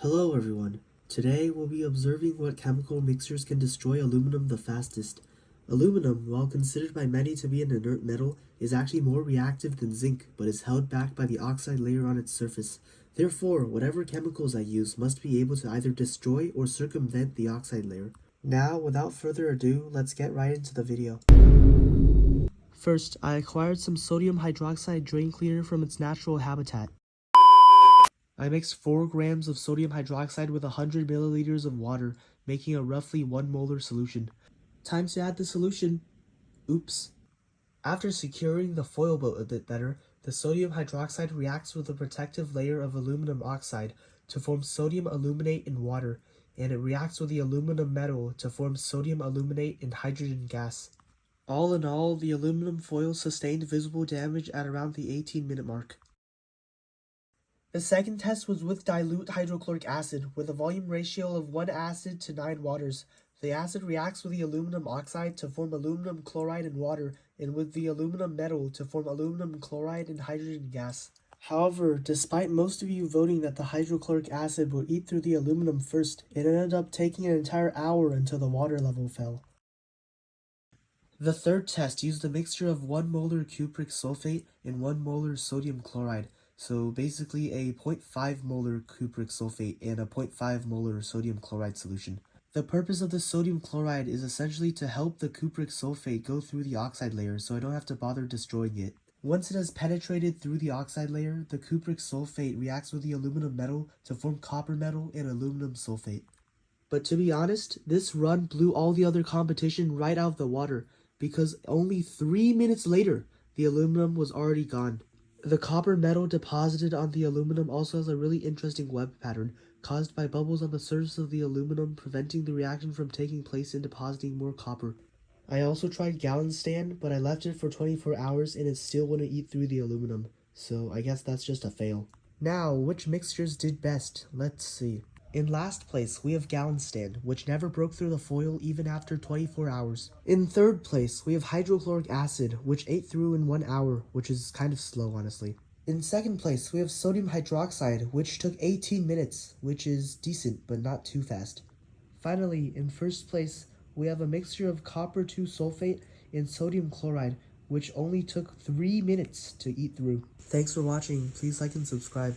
Hello everyone. Today we'll be observing what chemical mixtures can destroy aluminum the fastest. Aluminum, while considered by many to be an inert metal, is actually more reactive than zinc, but is held back by the oxide layer on its surface. Therefore, whatever chemicals I use must be able to either destroy or circumvent the oxide layer. Now, without further ado, let's get right into the video. First, I acquired some sodium hydroxide drain cleaner from its natural habitat. I mixed 4 grams of sodium hydroxide with 100 milliliters of water, making a roughly 1 molar solution. Time to add the solution. Oops. After securing the foil boat a bit better, the sodium hydroxide reacts with a protective layer of aluminum oxide to form sodium aluminate in water, and it reacts with the aluminum metal to form sodium aluminate in hydrogen gas. All in all, the aluminum foil sustained visible damage at around the 18-minute mark. The second test was with dilute hydrochloric acid, with a volume ratio of 1 acid to 9 waters. The acid reacts with the aluminum oxide to form aluminum chloride in water, and with the aluminum metal to form aluminum chloride in hydrogen gas. However, despite most of you voting that the hydrochloric acid would eat through the aluminum first, it ended up taking an entire hour until the water level fell. The third test used a mixture of 1 molar cupric sulfate and 1 molar sodium chloride. So basically a 0.5 molar cupric sulfate and a 0.5 molar sodium chloride solution. The purpose of the sodium chloride is essentially to help the cupric sulfate go through the oxide layer so I don't have to bother destroying it. Once it has penetrated through the oxide layer, the cupric sulfate reacts with the aluminum metal to form copper metal and aluminum sulfate. But to be honest, this run blew all the other competition right out of the water, because only 3 minutes later, the aluminum was already gone. The copper metal deposited on the aluminum also has a really interesting web pattern, caused by bubbles on the surface of the aluminum preventing the reaction from taking place and depositing more copper. I also tried Galinstan, but I left it for 24 hours and it still wouldn't eat through the aluminum, so I guess that's just a fail. Now, which mixtures did best? Let's see. In last place, we have Galinstan, which never broke through the foil even after 24 hours. In third place, we have hydrochloric acid, which ate through in 1 hour, which is kind of slow, honestly. In second place, we have sodium hydroxide, which took 18 minutes, which is decent, but not too fast. Finally, in first place, we have a mixture of copper 2 sulfate and sodium chloride, which only took 3 minutes to eat through. Thanks for watching. Please like and subscribe.